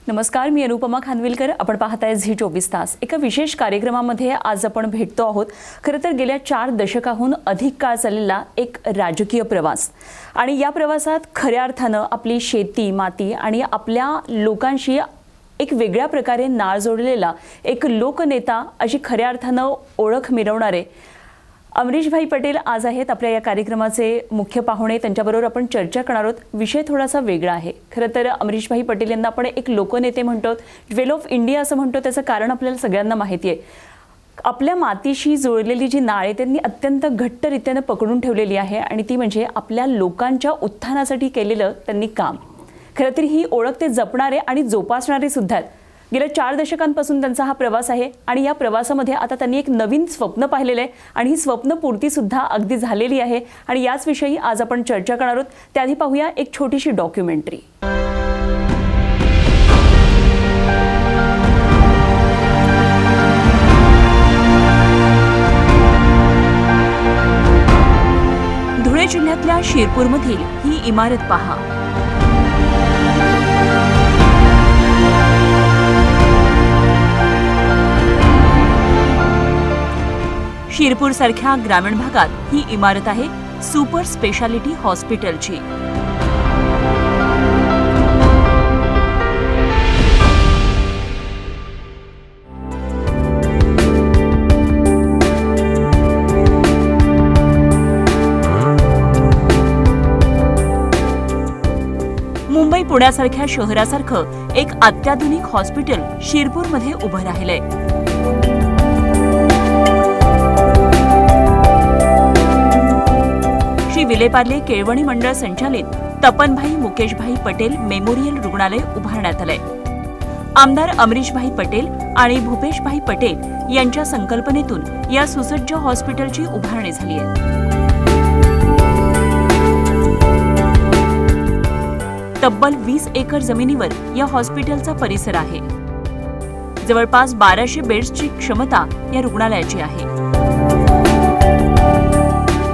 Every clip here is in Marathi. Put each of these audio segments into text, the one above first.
नमस्कार, मी अनुपमा खानविलकर. आपण पाहताय झी 24 तास. एका विशेष कार्यक्रमामध्ये आज आपण भेटतो आहोत. खरं तर गेल्या 4 दशकाहून अधिक काळ चाललेला एक राजकीय प्रवास, आणि या प्रवासात खऱ्या अर्थानं आपली शेती, माती आणि आपल्या लोकांशी एक वेगळ्या प्रकारे नाळ जोडलेला एक लोकनेता, अशी खऱ्या अर्थानं ओळख मिरवणारे अमरीशभाई पटेल आज आहेत आपल्या या कार्यक्रमाचे मुख्य पाहुणे. त्यांच्याबरोबर आपण चर्चा करणार आहोत. विषय थोडासा वेगळा आहे. खरं तर अमरीशभाई पटेल यांना आपण एक लोकनेते म्हणतो, ज्वेल ऑफ इंडिया असं म्हणतो. त्याचं कारण आपल्याला सगळ्यांना माहिती आहे. आपल्या मातीशी जोडलेली जी नाळे त्यांनी अत्यंत घट्टरीत्यानं पकडून ठेवलेली आहे, आणि ती म्हणजे आपल्या लोकांच्या उत्थानासाठी केलेलं त्यांनी काम. खरं तर ही ओळख ते जपणारे आणि जोपासणारे सुद्धा आहेत. गेल्या 4 दशकांपासून त्यांचा हा प्रवास आहे, आणि या प्रवासामध्ये आता त्यांनी एक नवीन स्वप्न पाहिलेलं आहे, आणि ही स्वप्नपूर्ती सुद्धा अगदी झालेली आहे. आणि याच विषयी आज आपण चर्चा करणार आहोत. त्याआधी पाहूया एक छोटीशी डॉक्युमेंटरी. धुळे जिल्ह्यातल्या शिरपूरमधील ही इमारत पहा. शिरपूर सारख्या ग्रामीण भागात ही इमारत आहे सुपर स्पेशालिटी हॉस्पिटलची. मुंबई पुण्यासारख्या शहरासारखं एक अत्याधुनिक हॉस्पिटल शिरपूरमध्ये उभं राहिलंय. श्री विलेपार्ले केळवणी मंडळ संचालित तपनभाई मुकेशभाई पटेल मेमोरियल रुग्णालय उभारण्यात आलंय. आमदार अमरीशभाई पटेल आणि भूपेशभाई पटेल यांच्या संकल्पनेतून या सुसज्ज हॉस्पिटलची उभारणी झाली आहे. तब्बल 20 एकर जमिनीवर या हॉस्पिटलचा परिसर आहे. जवळपास 1200 बेड्सची क्षमता या रुग्णालयाची आहे.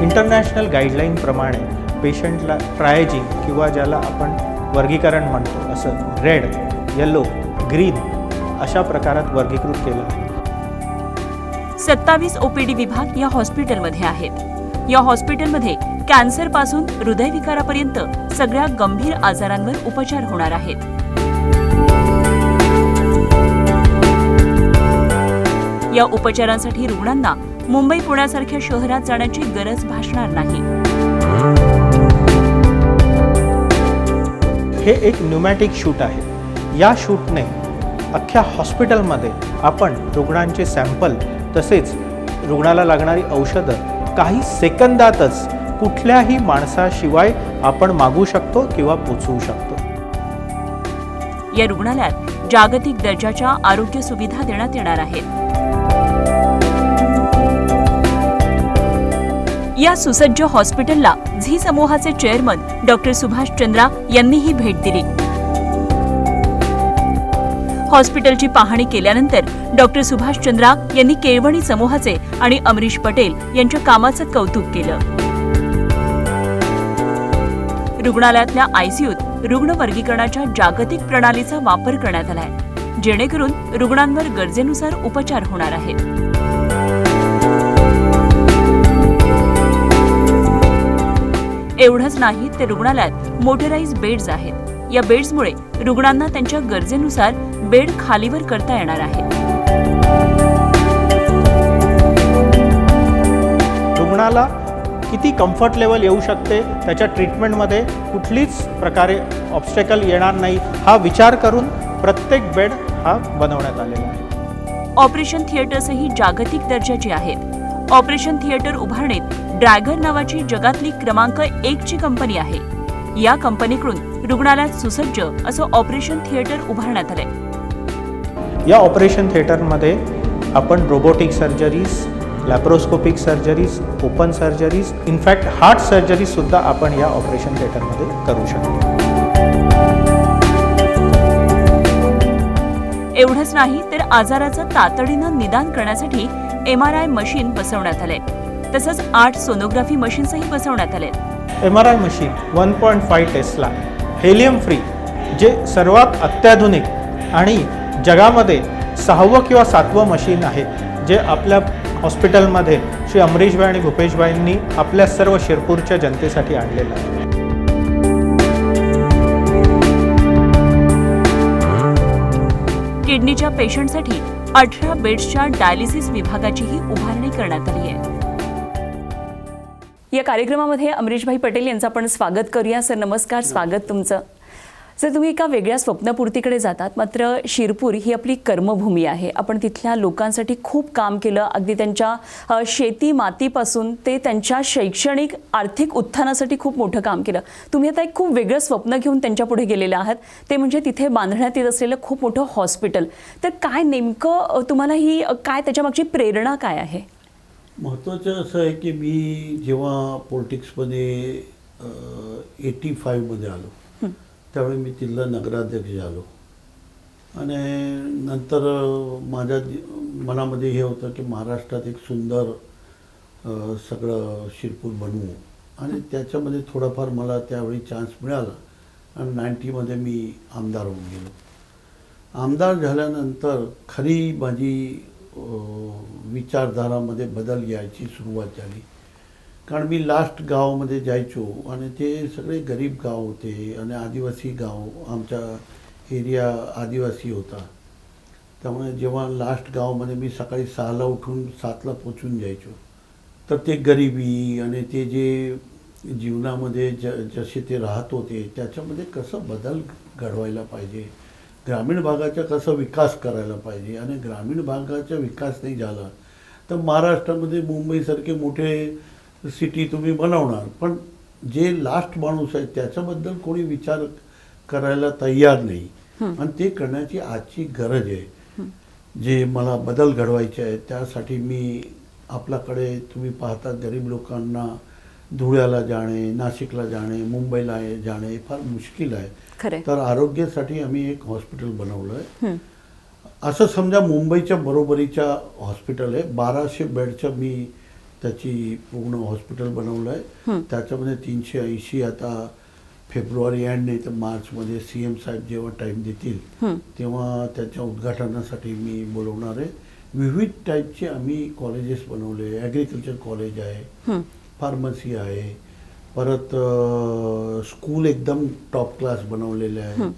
इंटरनॅशनल गाईडलाईन प्रमाणे पेशंटला ट्रायजिंग किंवा ज्याला आपण वर्गीकरण म्हणतो असं रेड, येलो, ग्रीन अशा प्रकारात वर्गीकृत केलं आहे. 27 ओपीडी विभाग या हॉस्पिटलमध्ये आहेत. या हॉस्पिटलमध्ये कॅन्सर पासून हृदयविकारापर्यंत सगळ्या गंभीर आजारांवर उपचार होणार आहेत. या उपचारांसाठी रुग्णांना मुंबई पुण्यासारख्या शहरात जाण्याची गरज भासणार नाही. हे एक न्यूमॅटिक शूट आहे. या शूटने अख्ख्या हॉस्पिटलमध्ये आपण रुग्णांचे सॅम्पल तसेच रुग्णाला लागणारी औषधं काही सेकंदातच कुठल्याही माणसाशिवाय आपण मागू शकतो किंवा पोचवू शकतो. या रुग्णालयात जागतिक दर्जाच्या आरोग्य सुविधा देण्यात येणार आहेत. या सुसज्ज हॉस्पिटलला झी समूहाचे चेअरमन डॉक्टर सुभाष चंद्रा यांनीही भेट दिली. हॉस्पिटलची पाहणी केल्यानंतर डॉक्टर सुभाष चंद्रा यांनी केळवणी समूहाचे आणि अमरीश पटेल यांच्या कामाचं कौतुक केलं. रुग्णालयातल्या आयसीयूत रुग्ण वर्गीकरणाच्या जागतिक प्रणालीचा वापर करण्यात आलाय, जेणेकरून रुग्णांवर गरजेनुसार उपचार होणार आहेत. एवढंच नाही, तर रुग्णालयात मोटराइज बेड्स आहेत. या बेड्समुळे रुग्णांना त्यांच्या गरजेनुसार बेड खालीवर करता येणार आहे. रुग्णाला किती कम्फर्ट लेवल येऊ शकते, त्याच्या ट्रीटमेंटमध्ये कुठलीच प्रकारे ऑब्स्टेकल येणार नाही, हा विचार करून प्रत्येक बेड हा बनवण्यात आलेला आहे. ऑपरेशन थिएटर्सही जागतिक दर्जाची आहेत. ऑपरेशन थिएटर उभारणीत ड्रॅगन नावाची जगातली क्रमांक 1 ची कंपनी आहे. या कंपनीकडून रुग्णालयात सुसज्ज असं ऑपरेशन थिएटर उभारण्यात आलंय. या ऑपरेशन थिएटरमध्ये आपण robotic surgeries, laparoscopic surgeries, open surgeries, in fact heart surgeries सुद्धा आपण या ऑपरेशन थिएटरमध्ये करू शकतो. एवढंच नाही, तर आजाराचं तातडीनं निदान करण्यासाठी MRI मशीन बसवण्यात आले. तसंच 8 सोनोग्राफी मशीन्सही बसवण्यात आले. MRI machine 1.5 Tesla helium free, जे सर्वात अत्याधुनिक आणि जगामध्ये 6वं किंवा 7वं मशीन आहे जे आपल्या हॉस्पिटलमध्ये श्री अमरीशभाई आणि भूपेशभाईंनी आपल्या सर्व शिरपूरच्या जनतेसाठी आणलेलं आहे. किडनीच्या पेशंटसाठी 18 बेड्सच्या डायलिसिस विभागाचीही उभारणी करण्यात आली आहे. या कार्यक्रमामध्ये अमरीशभाई पटेल यांचं आपण स्वागत करूया. सर नमस्कार, स्वागत तुमचं. सर तुम्ही एका वेगळ्या स्वप्नपूर्तीकडे जातात, मात्र शिरपूर ही आपली कर्मभूमी आहे. आपण तिथल्या लोकांसाठी खूप काम केलं, अगदी त्यांच्या शेती मातीपासून ते त्यांच्या शैक्षणिक आर्थिक उत्थानासाठी खूप मोठं काम केलं. तुम्ही आता एक खूप वेगळं स्वप्न घेऊन त्यांच्या पुढे गेलेले आहात, ते म्हणजे तिथे बांधण्यात येत असलेलं खूप मोठं हॉस्पिटल. तर काय नेमकं तुम्हाला ही काय त्याच्यामागची प्रेरणा काय आहे? महत्त्वाचं असं आहे की मी जेव्हा पॉलिटिक्समध्ये 85मध्ये आलो त्यावेळी मी तिथला नगराध्यक्ष झालो आणि नंतर माझ्या मनामध्ये हे होतं की महाराष्ट्रात एक सुंदर सगळं शिरपूर बनवू आणि त्याच्यामध्ये थोडाफार मला त्यावेळी चान्स मिळाला आणि 90मध्ये मी आमदार होऊन गेलो. आमदार झाल्यानंतर खरी माझी विचारधारामध्ये बदल यायची सुरुवात झाली. कारण मी लास्ट गावामध्ये जायचो आणि ते सगळे गरीब गाव होते आणि आदिवासी गाव, आमचा एरिया आदिवासी होता. त्यामुळे जेव्हा लास्ट गावामध्ये मी सकाळी 6ला उठून 7ला पोचून जायचो, तर ते गरिबी आणि ते जे जीवनामध्ये जसे ते राहत होते त्याच्यामध्ये कसं बदल घडवायला पाहिजे, ग्रामीण भागाचा कसा विकास करायला पाहिजे. आणि ग्रामीण भागाचा विकास नाही झाला तर महाराष्ट्रामध्ये मुंबईसारखे मोठे सिटी तुम्ही बनवणार, पण जे लास्ट माणूस आहे त्याच्याबद्दल कोणी विचार करायला तयार नाही आणि ते करण्याची आजची गरज आहे. जे मला बदल घडवायचे आहे त्यासाठी मी आपल्याकडे तुम्ही पाहता गरीब लोकांना धुळ्याला जाणे, नाशिकला जाणे, मुंबईला जाणे फार मुश्किल आहे. तर आरोग्यासाठी आम्ही एक हॉस्पिटल बनवलं आहे. असं समजा मुंबईच्या बरोबरीच्या हॉस्पिटल आहे. 1200 बेडचं मी त्याची पूर्ण हॉस्पिटल बनवलं आहे. त्याच्यामध्ये 380 आता फेब्रुवारी एंड नाही तर मार्चमध्ये CM साहेब जेव्हा टाईम देतील तेव्हा त्याच्या उद्घाटनासाठी मी बोलवणार आहे. विविध टाईपचे आम्ही कॉलेजेस बनवले. ॲग्रिकल्चर कॉलेज आहे, फार्मसी आहे, परत स्कूल एकदम टॉप क्लास बनवलेले आहे.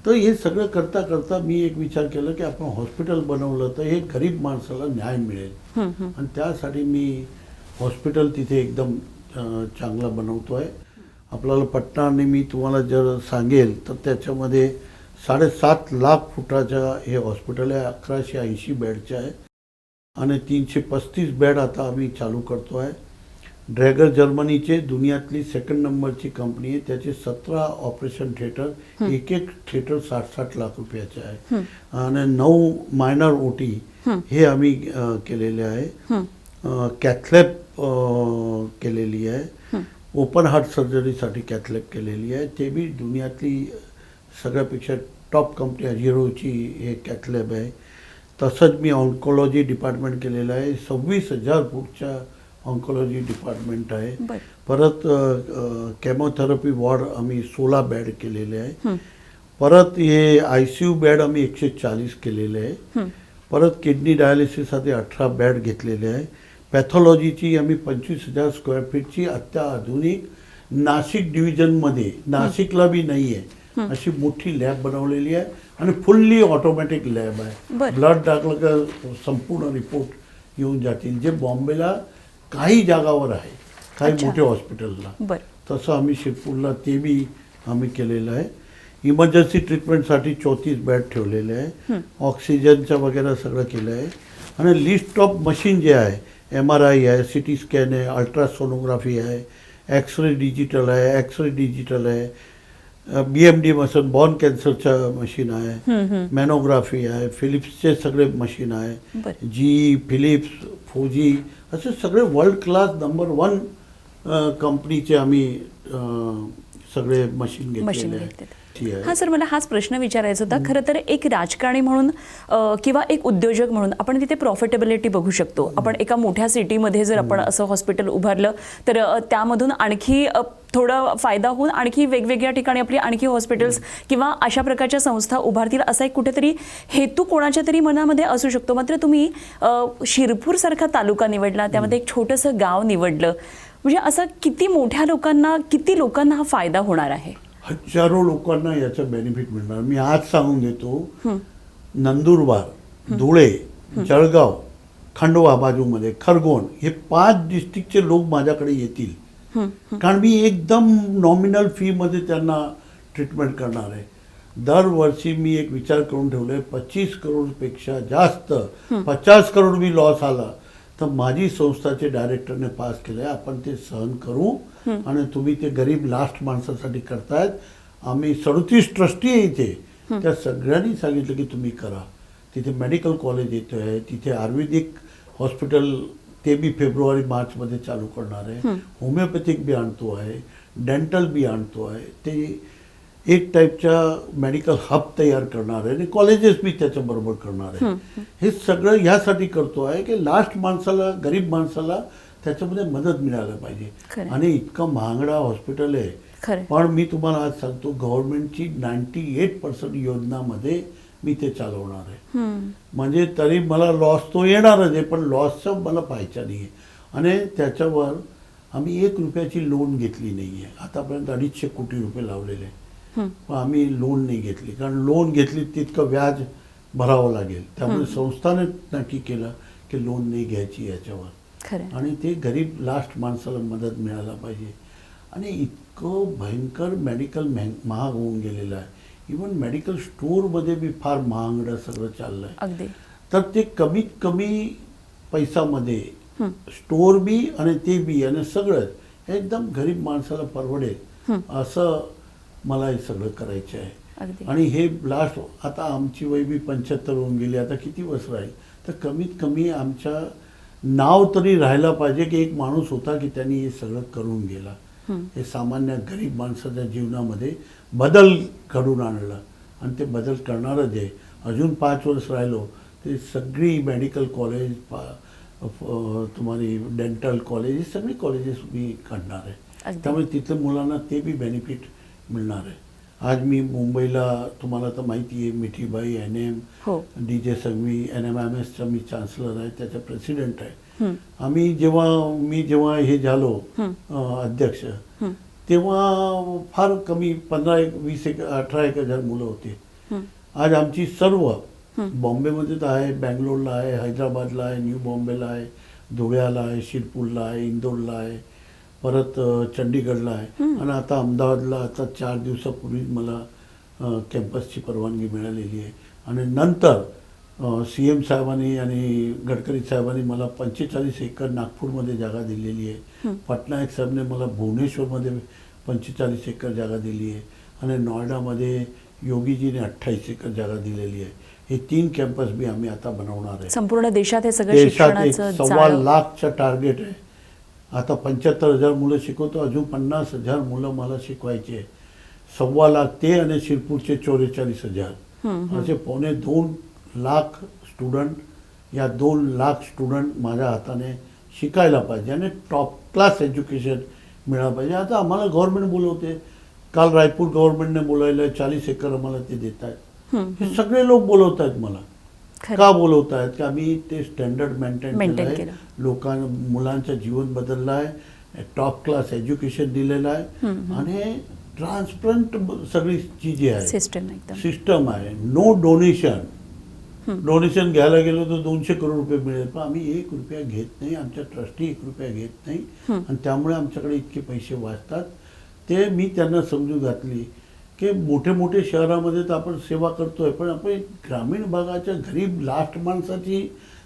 तर हे सगळं करता करता मी एक विचार केला की आपण हॉस्पिटल बनवलं तर हे गरीब माणसाला न्याय मिळेल आणि त्यासाठी मी हॉस्पिटल तिथे एकदम चांगला बनवतो आहे. आपल्याला पटणाने मी तुम्हाला जर सांगेल तर त्याच्यामध्ये 7.5 लाख फुटाचं हे हॉस्पिटल आहे. 1180 बेडचे आहे आणि 335 बेड आता आम्ही चालू करतो आहे. ड्रॅगर जर्मनीचे दुनियातली 2nd नंबरची कंपनी आहे. त्याचे 17 ऑपरेशन थिएटर, एक थिएटर 60-60 लाख रुपयाचे आहे आणि 9 मायनर OT हे आम्ही केलेले आहे. कॅथलॅब केलेली आहे. ओपन हार्ट सर्जरीसाठी कॅथलॅब केलेली आहे. ते बी दुनियातली सगळ्यापेक्षा टॉप कंपनी अजिरोची हे कॅथलॅब आहे. तसंच मी ऑन्कोलॉजी डिपार्टमेंट केलेलं आहे. 26,000 फूटच्या ऑन्कोलॉजी डिपार्टमेंट आहे. परत केमोथेरपी वॉर्ड आम्ही 16 बेड केलेले आहे. परत हे ICU बेड आम्ही 140 केलेले आहे. परत किडनी डायलिसिससाठी 18 बेड घेतलेले आहे. पॅथॉलॉजीची आम्ही 25,000 स्क्वेअर फीटची अत्याधुनिक नाशिक डिव्हिजनमध्ये, नाशिकला बी नाही आहे अशी मोठी लॅब बनवलेली आहे आणि फुल्ली ऑटोमॅटिक लॅब आहे. ब्लड टाकलं का संपूर्ण रिपोर्ट येऊन जातील, जे बॉम्बेला काही जागावर आहे, काही मोठे हॉस्पिटलला. तसं आम्ही शिरपूरला ते बी आम्ही केलेलं आहे. इमर्जन्सी ट्रीटमेंटसाठी 34 बेड ठेवलेले आहे. ऑक्सिजनचं वगैरे सगळं केलं आहे. आणि लिस्ट ऑफ मशीन जे आहे, MRI आहे, CT स्कॅन आहे, अल्ट्रासोनोग्राफी आहे, एक्सरे डिजिटल आहे, BMD मशीन, बॉर्न कॅन्सरचं मशीन आहे, मॅनोग्राफी आहे, फिलिप्सचे सगळे मशीन आहे, GE, फिलिप्स, फौजी असे सगळे वर्ल्ड क्लास नंबर 1 कंपनीचे आम्ही सगळे मशीन मशीन घेतलेले घेतलेत. आहे. हां सर, मला हाच प्रश्न विचारायचा होता. खरं तर एक राजकारणी म्हणून किंवा एक उद्योजक म्हणून आपण तिथे प्रॉफिटेबिलिटी बघू शकतो. आपण एका मोठ्या सिटीमध्ये जर आपण असं हॉस्पिटल उभारलं तर त्यामधून आणखी थोडा फायदा होऊन आणखी वेगवेगळ्या ठिकाणी आपली आणखी हॉस्पिटल्स किंवा अशा प्रकारच्या संस्था उभारतील असा एक कुठेतरी हेतू कोणाच्या तरी मनामध्ये असू शकतो. मात्र तुम्ही शिरपूरसारखा तालुका निवडला, त्यामध्ये एक छोटंसं गाव निवडलं, म्हणजे असं किती लोकांना हा फायदा होणार आहे? हजारो लोकांना याचं बेनिफिट मिळणार. मी आज सांगून देतो, नंदुरबार, धुळे, जळगाव, खंडवा बाजूमध्ये, खरगोन, हे 5 डिस्ट्रिक्टचे लोक माझ्याकडे येतील. कारण मी एकदम नॉमिनल फी मध्ये त्यांना ट्रीटमेंट करणार आहे. दरवर्षी मी एक विचार करून ठेवलाय, 25 करोडपेक्षा जास्त, 50 करोड मी लॉस आला तर माझी संस्थाचे डायरेक्टरने पास केलंय, आपण ते सहन करू. आणि तुम्ही ते गरीब लास्ट माणसासाठी करतायत. आम्ही 37 ट्रस्टी आहे इथे, त्या सगळ्यांनी सांगितलं की तुम्ही करा. तिथे मेडिकल कॉलेज येतोय, तिथे आयुर्वेदिक हॉस्पिटल ते बी फेब्रुवारी मार्चमध्ये चालू करणार आहे. होमिओपॅथिक बी आणतो आहे, डेंटल बी आणतो आहे. ते एक टाईपच्या मेडिकल हब तयार करणार आहे आणि कॉलेजेस बी त्याच्याबरोबर करणार आहे. हे सगळं ह्यासाठी करतो आहे की लास्ट माणसाला, गरीब माणसाला त्याच्यामध्ये मदत मिळायला पाहिजे. आणि इतकं महागडा हॉस्पिटल आहे, पण मी तुम्हाला आज सांगतो, गव्हर्नमेंटची 98% योजनामध्ये मी ते चालवणार आहे. म्हणजे तरी मला लॉस तो येणारच आहे, पण लॉसचं मला पाहायचा नाही आहे. आणि त्याच्यावर आम्ही 1 रुपयाची लोन घेतली नाही आहे. आतापर्यंत 250 कोटी रुपये लावलेले आहे, पण आम्ही लोन नाही घेतली. कारण लोन घेतली तितकं व्याज भरावं लागेल. त्यामुळे संस्थाने नक्की केलं की लोन नाही घ्यायची याच्यावर. आणि ते गरीब लास्ट माणसाला मदत मिळायला पाहिजे. आणि इतकं भयंकर मेडिकल महाग होऊन गेलेलं आहे. इवन मेडिकल स्टोअरमध्ये बी फार महागडं सगळं चाललंय. तर ते कमीत कमी पैशामध्ये स्टोअर बी आणि ते बी आणि सगळंच एकदम गरीब माणसाला परवडेल असं मला हे सगळं करायचं आहे. आणि हे लास्ट, आता आमची वय बी 75 होऊन गेली, आता किती वर्ष राहील, तर कमीत कमी आमच्या नाव तरी राहायला पाहिजे की एक माणूस होता की त्यांनी हे सगळं करून गेला. हे सामान्य गरीब माणसाच्या जीवनामध्ये बदल घडून आणलं आणि ते बदल करणारच आहे. अजून 5 वर्ष राहिलो ते सगळी मेडिकल कॉलेज, तुम्हाला डेंटल कॉलेज, ही सगळी कॉलेजेस मी काढणार आहे. त्यामुळे तिथल्या मुलांना ते बी बेनिफिट मिळणार आहे. आज मी मुंबईला, तुम्हाला तर माहिती आहे, मिठीबाई NM, DJ संघवी, NMIMSचा मी चान्सलर आहे, त्याचा प्रेसिडेंट आहे. मी जेव्हा हे झालो अध्यक्ष, तेव्हा फार कमी 15, 20, 18 हजार मुलं होती. आज आमची सर्व बॉम्बेमध्ये तर आहे, बँगलोरला आहे, हैदराबादला आहे, न्यू बॉम्बेला आहे, धुळ्याला आहे, शिरपूरला आहे, इंदोरला आहे, परत चंडीगडला आहे. आणि आता अहमदाबादला आता 4 दिवसापूर्वी मला कॅम्पसची परवानगी मिळालेली आहे. आणि नंतर CM साहेबांनी आणि गडकरी साहेबांनी मला 45 एकर नागपूरमध्ये जागा दिलेली आहे. पटनायक साहेबने मला भुवनेश्वरमध्ये 45 एकर जागा दिली आहे. आणि नोएडामध्ये योगीजीने 28 एकर जागा दिलेली आहे. हे 3 कॅम्पस बी आम्ही आता बनवणार आहे. संपूर्ण देशात हे सगळं देशात एक शिक्षणाचं 1.25 लाखचं टार्गेट आहे. आता 75,000 मुलं शिकवतो, अजून 50,000 मुलं मला शिकवायचे आहे. 1.25 लाख ते आणि शिरपूरचे 44,000, असे 2.25 लाख स्टुडंट, या 2 लाख स्टुडंट माझ्या हाताने शिकायला पाहिजे आणि टॉप क्लास एज्युकेशन मिळालं पाहिजे. आता आम्हाला गव्हर्नमेंट बोलवते, काल रायपूर गव्हर्नमेंटने बोलायला 40 एकर आम्हाला ते देत आहेत. हे सगळे लोक बोलवत आहेत मला. का बोलवत आहेत? की आम्ही ते स्टँडर्ड मेंटेन केलं, लोकांना, मुलांचं जीवन बदललं आहे, टॉप क्लास एज्युकेशन दिलेलं आहे आणि ट्रान्सपरंट सगळी चीजे आहे, सिस्टम आहे. No donation. डोनेशन घ्यायला गेलो तर 200 करोड रुपये मिळेल, पण आम्ही 1 रुपया घेत नाही, आमच्या ट्रस्टी 1 रुपया घेत नाही. आणि त्यामुळे आमच्याकडे इतके पैसे वाचतात. ते मी त्यांना समजून घातली की मोठे मोठे शहरामध्ये तर आपण सेवा करतोय, पण आपण ग्रामीण भागाच्या गरीब लास्ट माणसाची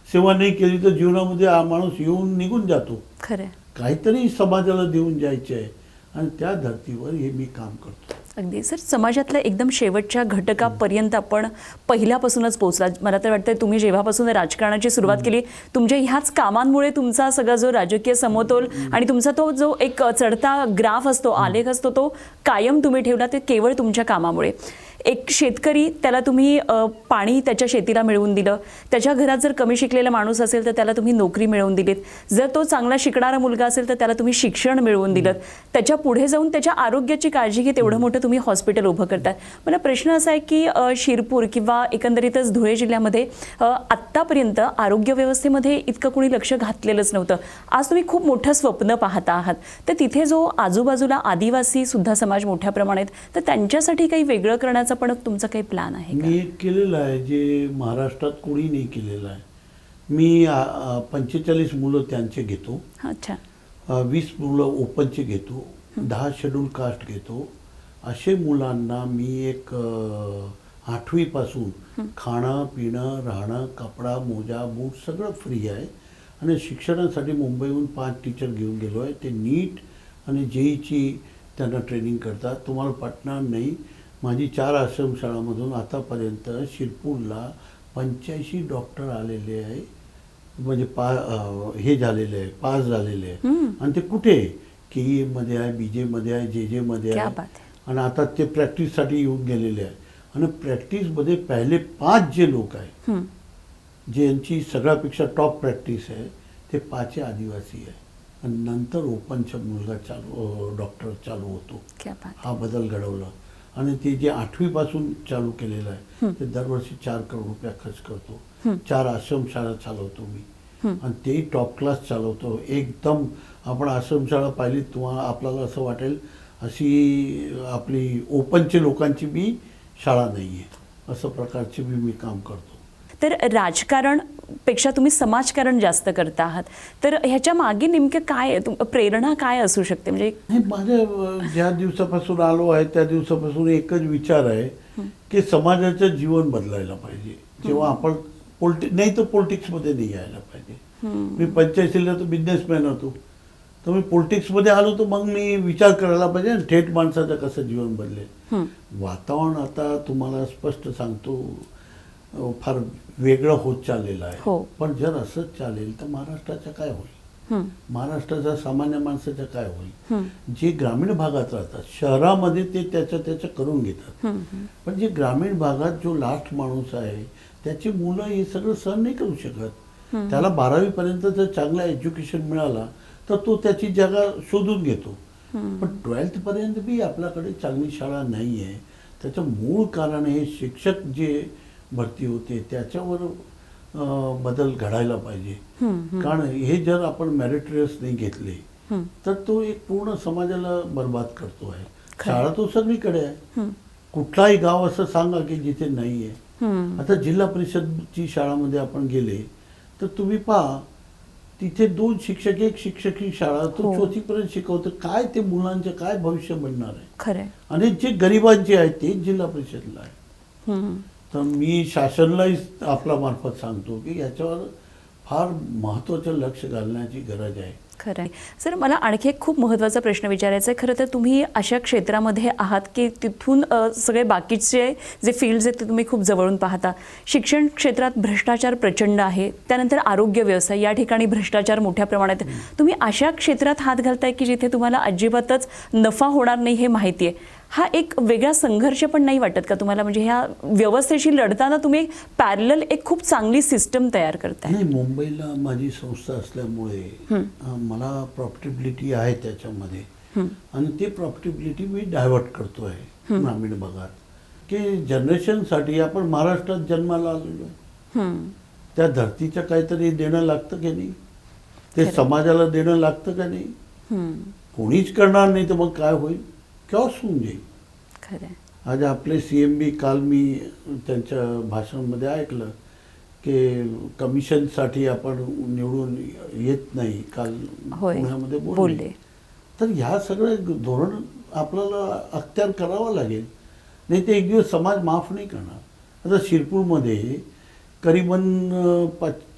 सेवा नाही केली तर जीवनामध्ये हा माणूस येऊन निघून जातो. खरं, काहीतरी समाजाला देऊन जायचे आहे आणि त्या धर्तीवर हे मी काम करतो. अगदी सर, समाजातल्या एकदम शेवटच्या घटकापर्यंत आपण पहिल्यापासूनच पोहोचला. मला तर वाटतं तुम्ही जेव्हापासून राजकारणाची सुरुवात केली, तुमच्या ह्याच कामांमुळे तुमचा सगळा जो राजकीय समतोल आणि तुमचा तो जो एक चढता ग्राफ असतो, आलेख असतो, तो कायम तुम्ही ठेवला, ते केवळ तुमच्या कामामुळे. एक शेतकरी, त्याला तुम्ही पाणी त्याच्या शेतीला मिळवून दिलं. त्याच्या घरात जर कमी शिकलेला माणूस असेल तर त्याला तुम्ही नोकरी मिळवून दिलीत. जर तो चांगला शिकणारा मुलगा असेल तर त्याला तुम्ही शिक्षण मिळवून दिलं. त्याच्या पुढे जाऊन त्याच्या आरोग्याची काळजी घेत एवढं मोठं तुम्ही हॉस्पिटल उभं करताय. मला प्रश्न असा आहे की शिरपूर किंवा एकंदरीतच धुळे जिल्ह्यामध्ये आत्तापर्यंत आरोग्य व्यवस्थेमध्ये इतकं कोणी लक्ष घातलेलंच नव्हतं. आज तुम्ही खूप मोठं स्वप्न पाहता आहात, तर तिथे जो आजूबाजूला आदिवासी सुद्धा समाज मोठ्या प्रमाणात, तर त्यांच्यासाठी काही वेगळं करण्याचा पण तुमचा काही प्लॅन आहे का? मी एक केलेलं आहे जे महाराष्ट्रात कोणी नाही केलेलं आहे. मी 45 मुलं त्यांचे घेतो, अच्छा, 20 मुलं ओपनचे घेतो, 10 शेड्यूल कास्ट घेतो. असे मुलांना मी एक 8वीपासून खाणं पिणं राहणं कपडा मोजा बूट सगळं फ्री आहे. आणि शिक्षणासाठी मुंबईहून 5 टीचर घेऊन गेलो आहे. ते नीट आणि जेईची त्यांना ट्रेनिंग करतात. तुम्हाला पटणार नाही, माझी 4 आश्रमशाळामधून आतापर्यंत शिरपूरला 85 डॉक्टर आलेले आहे, म्हणजे हे झालेले आहे, पास झालेले आहे. आणि ते कुठे KEMमध्ये आहे, BJमध्ये आहे, JJमध्ये आहे. आणि आता ते प्रॅक्टिससाठी येऊन गेलेले आहे. आणि प्रॅक्टिसमध्ये पहिले 5 जे लोक आहे, ज्यांची सगळ्यापेक्षा टॉप प्रॅक्टिस आहे, ते 5 आदिवासी आहे. आणि नंतर ओपनचा मुलगा डॉक्टर चालू होतो. हा बदल घडवला. आणि ते जे 8वीपासून चालू केलेलं आहे, ते दरवर्षी 4 करोड रुपया खर्च करतो. 4 आश्रमशाळा चालवतो मी, आणि तेही टॉप क्लास चालवतो. एकदम आपण आश्रमशाळा पाहिली तुम्हाला आपल्याला असं वाटेल अशी आपली ओपनचे लोकांची बी शाळा नाही आहे, असं प्रकारचे बी मी काम करतो. तर राजकारण पेक्षा तुम्ही समाजकारण जास्त करता आहात, तर ह्याच्या मागे नेमकं काय प्रेरणा काय असू शकते? म्हणजे माझ्या ज्या दिवसापासून आलो आहे त्या दिवसापासून एकच विचार आहे की समाजाचं जीवन बदलायला पाहिजे. जेव्हा आपण नाही तर पॉलिटिक्समध्ये नाही यायला पाहिजे. मी 85ला तर बिझनेसमॅन होतो, तर मी पॉलिटिक्समध्ये आलो तर मग मी विचार करायला पाहिजे थेट माणसाचं कसं जीवन बदलेल. वातावरण आता तुम्हाला स्पष्ट सांगतो फार वेगळं होत चाललेलं आहे. पण जर असंच चालेल तर महाराष्ट्राचं काय होईल? महाराष्ट्राच्या सामान्य माणसाचं काय होईल? जे ग्रामीण भागात राहतात, शहरामध्ये ते त्याचं करून घेतात, पण जे ग्रामीण भागात जो लास्ट माणूस आहे त्याची मुलं हे सगळं सहन नाही करू शकत. त्याला 12वी पर्यंत जर चांगला एज्युकेशन मिळाला तर तो त्याची जागा शोधून घेतो. पण 12th पर्यंत बी आपल्याकडे चांगली शाळा नाही आहे. त्याचं मूळ कारण हे शिक्षक जे भरती होते त्याच्यावर बदल घडायला पाहिजे. कारण हे जर आपण मेरिटरियस नाही घेतले तर तो एक पूर्ण समाजाला बर्बाद करतो आहे. शाळा तो सगळीकडे आहे, कुठलाही गाव असं सांगा की जिथे नाही आहे. आता जिल्हा परिषदची शाळामध्ये आपण गेले तर तुम्ही पहा तिथे 2 शिक्षक, 1 शिक्षकी शाळा, तो 4थी पर्यंत शिकवतो. काय ते मुलांचे काय भविष्य बनणार आहे? खरं. आणि जे गरिबांचे आहेत ते जिल्हा परिषदला आहे. तर मी शासनालाही आपला मार्फत सांगतो की याच्यावर फार महत्त्वाचं लक्ष घालण्याची गरज आहे. खरं आहे. सर, मला आणखी एक खूप महत्त्वाचा प्रश्न विचारायचा आहे. खरं तर तुम्ही अशा क्षेत्रामध्ये आहात की तिथून सगळे बाकीचे जे फील्ड्स आहेत ते तुम्ही खूप जवळून पाहता. शिक्षण क्षेत्रात भ्रष्टाचार प्रचंड आहे, त्यानंतर आरोग्य व्यवसाय या ठिकाणी भ्रष्टाचार मोठ्या प्रमाणात आहे. तुम्ही अशा क्षेत्रात हात घालताय की जिथे तुम्हाला अजिबातच नफा होणार नाही हे माहिती आहे. हा एक वेगळा संघर्ष पण नाही वाटत का तुम्हाला? म्हणजे ह्या व्यवस्थेशी लढताना तुम्ही पॅरलल एक खूप चांगली सिस्टम तयार करताय. नाही, मुंबईला माझी संस्था असल्यामुळे मला प्रॉफिटेबिलिटी आहे त्याच्यामध्ये, आणि ते प्रॉफिटेबिलिटी मी डायव्हर्ट करतो आहे ग्रामीण भागात. की जनरेशनसाठी आपण महाराष्ट्रात जन्माला आलेलो आहे, त्या धरतीचं काहीतरी देणं लागतं की नाही, ते समाजाला देणं लागतं का नाही. कोणीच करणार नाही तर मग काय होईल? कॉस होऊन जाईल. खरं. आज आपले CMB, काल मी त्यांच्या भाषणामध्ये ऐकलं की कमिशनसाठी आपण निवडून येत नाही, काल पुण्यामध्ये बोलले. तर ह्या सगळं धोरण आपल्याला अख्त्यार करावं लागेल, नाही ते एक दिवस समाज माफ नाही करणार. आता शिरपूरमध्ये करीबन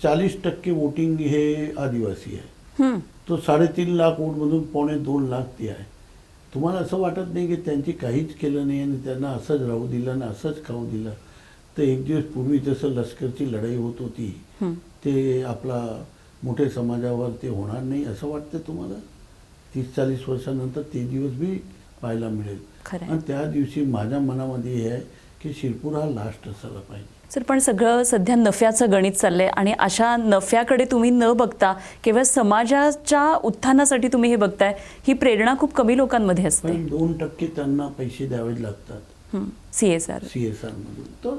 40% वोटिंग हे आदिवासी आहे. तो 3.5 लाख वोटमधून 2.25 लाख ते आहे. तुम्हाला असं वाटत नाही की त्यांची काहीच केलं नाही आणि त्यांना असंच राहू दिलं आणि असंच खाऊ दिलं. तर एक दिवस पूर्वी जसं लष्करची लढाई होत होती ते आपला मोठे समाजावर ते होणार नाही असं वाटतं तुम्हाला? 30-40 वर्षानंतर ते दिवस बी पाहायला मिळेल. खरं आहे. आणि त्या दिवशी माझ्या मनामध्ये हे आहे की शिरपूर हा लास्ट असायला पाहिजे. सर पण सगळं सध्या नफ्याचं गणित चाललंय आणि अशा नफ्याकडे तुम्ही न बघता केवळ समाजाच्या उत्थानासाठी तुम्ही हे बघताय, ही प्रेरणा खूप कमी लोकांमध्ये असते. पण 2% त्यांना पैसे द्यावे लागतात CSR. CSR मधून. तर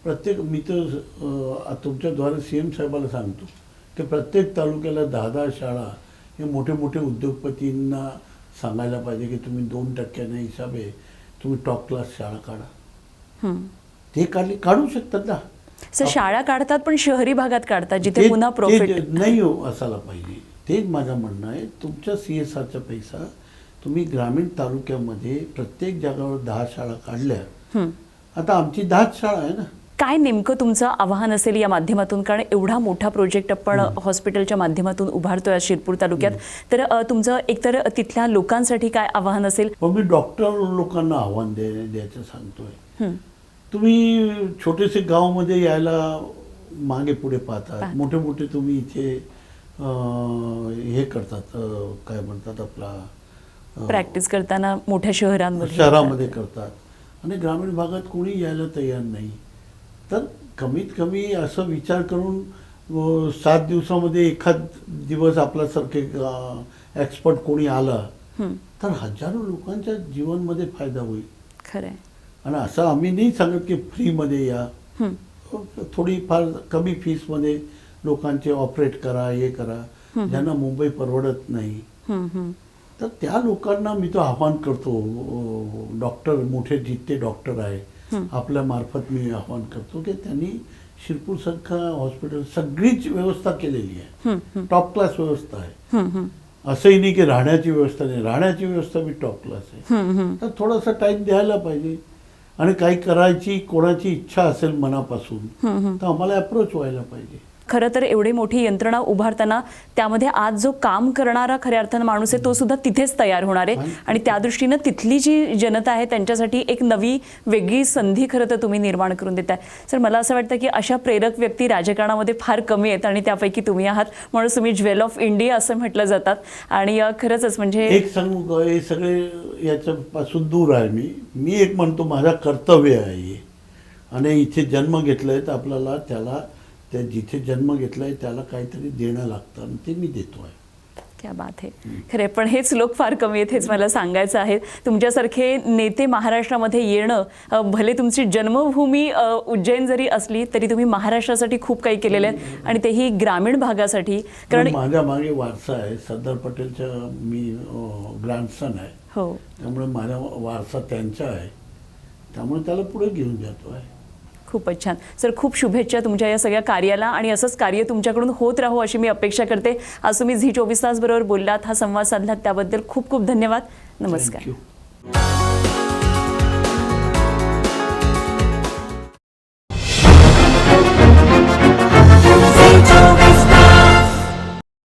प्रत्येक मी तर तुमच्याद्वारे CM साहेबाला सांगतो की प्रत्येक तालुक्याला 10-10 शाळा हे मोठे मोठे उद्योगपतींना सांगायला पाहिजे की तुम्ही 2% हिसाबे तुम्ही टॉप क्लास शाळा काढा. ते काढू शकतात ना. सर शाळा काढतात पण शहरी भागात काढतात जिथे पुन्हा प्रॉफिट नाही असायला पाहिजे. तेच माझं म्हणणं आहे. तुमच्या CSRचा पैसा तुम्ही ग्रामीण तालुक्यामध्ये प्रत्येक जागावर 10 शाळा काढल्या. आता आमची 10 शाळा आहे ना. काय नेमकं तुमचं आव्हान असेल या माध्यमातून, कारण एवढा मोठा प्रोजेक्ट आपण हॉस्पिटलच्या माध्यमातून उभारतोय शिरपूर तालुक्यात, तर तुमचं एकतर तिथल्या लोकांसाठी काय आव्हान असेल? पण मी डॉक्टर लोकांना आव्हान द्यायचं सांगतोय. तुम्ही छोटेसे गावामध्ये यायला मागे पुढे पाहतात, मोठे मोठे तुम्ही इथे हे करतात, काय म्हणतात आपला प्रॅक्टिस करताना मोठ्या शहरामध्ये करतात आणि ग्रामीण भागात कोणी यायला तयार नाही. तर कमीत कमी असं विचार करून 7 दिवसामध्ये एखाद दिवस आपल्यासारखे एक्सपर्ट कोणी आला तर हजारो लोकांच्या जीवनमध्ये फायदा होईल. खरंय. आणि असं आम्ही नाही सांगत की फ्रीमध्ये या, थोडी फार कमी फीसमध्ये लोकांचे ऑपरेट करा, हे करा, ज्यांना मुंबई परवडत नाही. तर त्या लोकांना मी तो आव्हान करतो. डॉक्टर मोठे जितके डॉक्टर आहे आपल्या मार्फत मी आव्हान करतो की त्यांनी शिरपूर सारखा हॉस्पिटल सगळीच व्यवस्था केलेली आहे, टॉप क्लास व्यवस्था आहे. असंही नाही की राहण्याची व्यवस्था नाही, राहण्याची व्यवस्था बी टॉप क्लास आहे. तर थोडासा टाइम द्यायला पाहिजे आणि काही करायची कोणाची इच्छा असेल मनापासून तर आम्हाला अप्रोच व्हायला पाहिजे. खरं तर एवढी मोठी यंत्रणा उभारताना त्यामध्ये आज जो काम करणारा खऱ्या अर्थानं माणूस आहे तो सुद्धा तिथेच तयार होणार आहे आणि त्या दृष्टीनं तिथली जी जनता आहे त्यांच्यासाठी एक नवी वेगळी संधी खरं तर तुम्ही निर्माण करून देताय. सर मला असं वाटतं की अशा प्रेरक व्यक्ती राजकारणामध्ये फार कमी आहेत आणि त्यापैकी तुम्ही आहात, म्हणून तुम्ही ज्वेल ऑफ इंडिया असं म्हटलं जातात. आणि खरंच म्हणजे एक सांगू, हे सगळे याच्यापासून दूर आहे. मी एक म्हणतो माझा कर्तव्य आहे आणि इथे जन्म घेतलाय तर आपल्याला त्याला त्या जिथे जन्म घेतलाय त्याला काहीतरी देणं लागतं आणि ते मी देतो आहे. क्या बात आहे. खरे पण हेच लोक फार कमी आहेत, हेच मला सांगायचं आहे. तुमच्यासारखे नेते महाराष्ट्रामध्ये येणं, भले तुमची जन्मभूमी उज्जैन जरी असली तरी तुम्ही महाराष्ट्रासाठी खूप काही केलेलं आहे आणि तेही ग्रामीण भागासाठी. कारण माझ्या मागे वारसा आहे. सरदार पटेलच्या मी ग्रँडसन आहे. हो, त्यामुळे माझा वारसा त्यांचा आहे, त्यामुळे त्याला पुढे घेऊन जातो आहे. खूपच छान. सर खूप शुभेच्छा तुमच्या या सगळ्या कार्याला आणि असंच कार्य तुमच्याकडून होत राहो अशी मी अपेक्षा करते. आज तुम्ही झी 24 तास बरोबर बोललात, हा संवाद साधलात त्याबद्दल खूप खूप धन्यवाद. नमस्कार. थँक्यू.